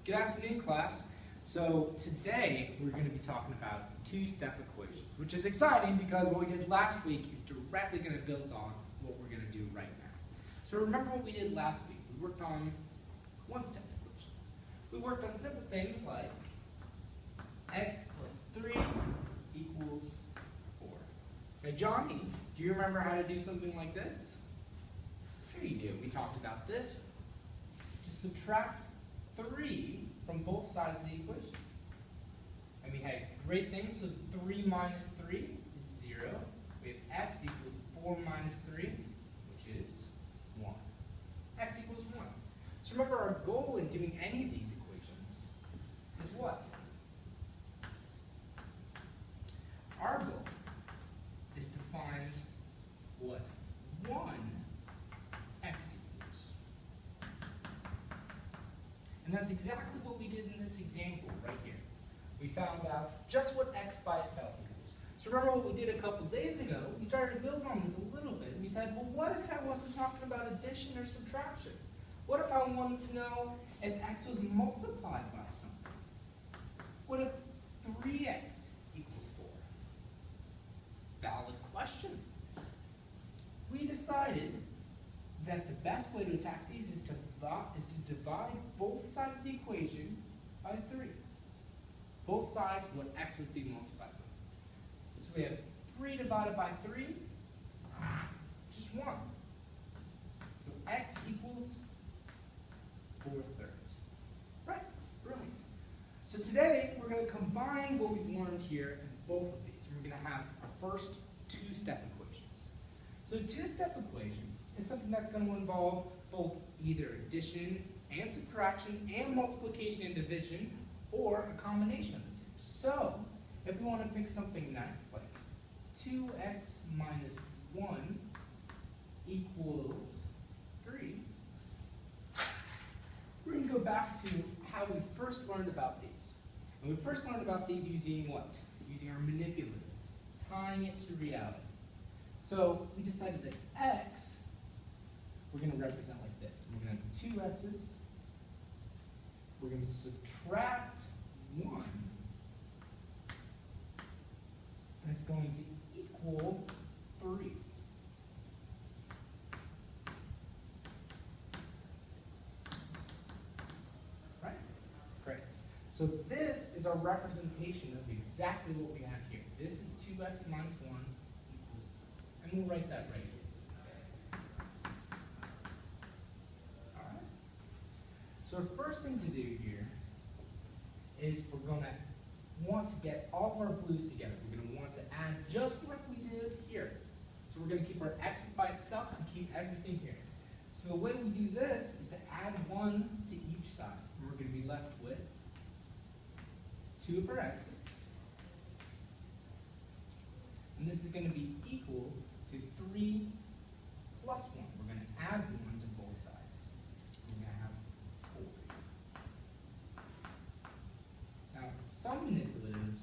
Good afternoon, class. So today we're going to be talking about two-step equations, which is exciting because what we did last week is directly going to build on what we're going to do right now. So remember what we did last week. We worked on one-step equations. We worked on simple things like x plus 3 equals 4. Now, Johnny, do you remember how to do something like this? Sure you do. We talked about this. Just subtract 3 from both sides of the equation. And we had great things, so 3 minus 3 is 0. We have x equals 4 minus 3, which is 1. X equals 1. So remember, our goal in doing any of these equations is what? Our goal is to find what 1 x equals. And that's exactly what we did in this example right here. We found out just what x by itself equals. So remember what we did a couple days ago? We started to build on this a little bit. We said, well, what if I wasn't talking about addition or subtraction? What if I wanted to know if x was multiplied by something? What if 3x equals 4? Valid question. We decided that the best way to attack these is to divide both sides of the equation by 3. Both sides, what x would be multiplied with. So we have 3 divided by 3, just 1. So x equals 4/3. Right, brilliant. So today, we're going to combine what we've learned here in both of these. We're going to have our first two-step equations. So a two-step equation is something that's going to involve both either addition and subtraction and multiplication and division, or a combination of the two. So, if we want to pick something next, like 2x minus 1 equals 3, we're going to go back to how we first learned about these. And we first learned about these using what? Using our manipulatives, tying it to reality. So, we decided that x, we're going to represent like this. We're going to have 2 x's. We're going to subtract 1. And it's going to equal 3. Right? Great. So this is our representation of exactly what we have here. This is 2x minus 1 equals, and we'll write that right here. So the first thing to do here is we're going to want to get all of our blues together. We're going to want to add just like we did here. So we're going to keep our x by itself and keep everything here. So the way we do this is to add 1 to each side. And we're going to be left with 2 of our x's. And this is going to be equal to 3 plus 1. We're going to add 1 to both sides. We're going to have 4. Now, some manipulatives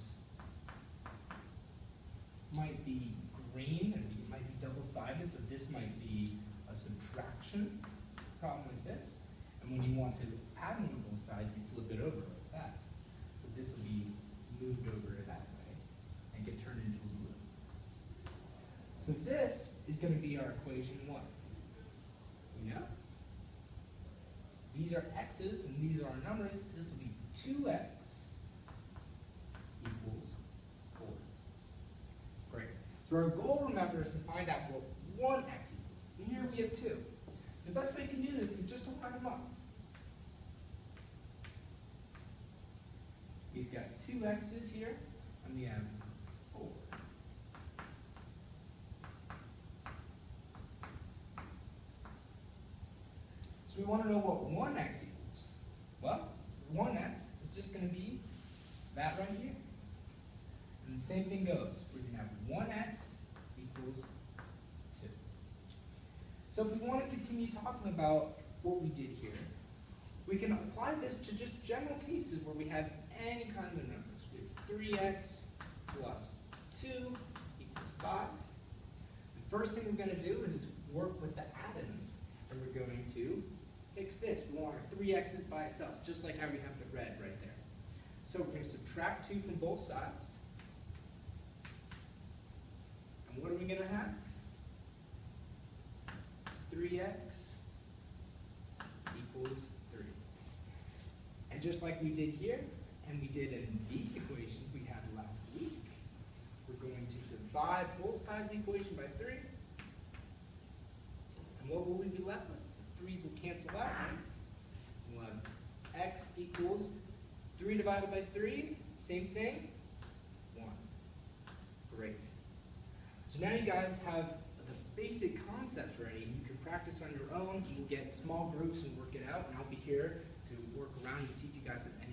might be green, and it might be double-sided, so this might be a subtraction problem like this. And when you want to add 1 on both sides, you flip it over like that. So this will be moved over that way and get turned into a blue. So this is going to be our equation 1. You know? These are x's, and these are our numbers. This will be 2x equals 4. Great. So our goal, remember, is to find out what 1x equals. And here we have 2. So the best way you can do this is just to line them up. We've got 2 x's here, and we have 4. So we want to know what 1x equals. Well, 1x is just going to be that right here. And the same thing goes. We're going to have 1x equals 2. So if we want to continue talking about what we did here, we can apply this to just general cases where we have any kind of numbers. We have 3x plus 2 equals 5. The first thing we're going to do is work with the addends, and we're going to fix this. We want our 3x's by itself, just like how we have the red right there. So we're going to subtract 2 from both sides. And what are we going to have? 3x equals 3. And just like we did here, and we did in these equations we had last week, we're going to divide both sides of the equation by 3. And what will we be left with? The 3's will cancel out, right? We'll have x equals 3 divided by 3, same thing, 1. Great. So now you guys have the basic concepts ready. You can practice on your own. We'll get small groups and work it out, and I'll be here to work around and see if you guys have any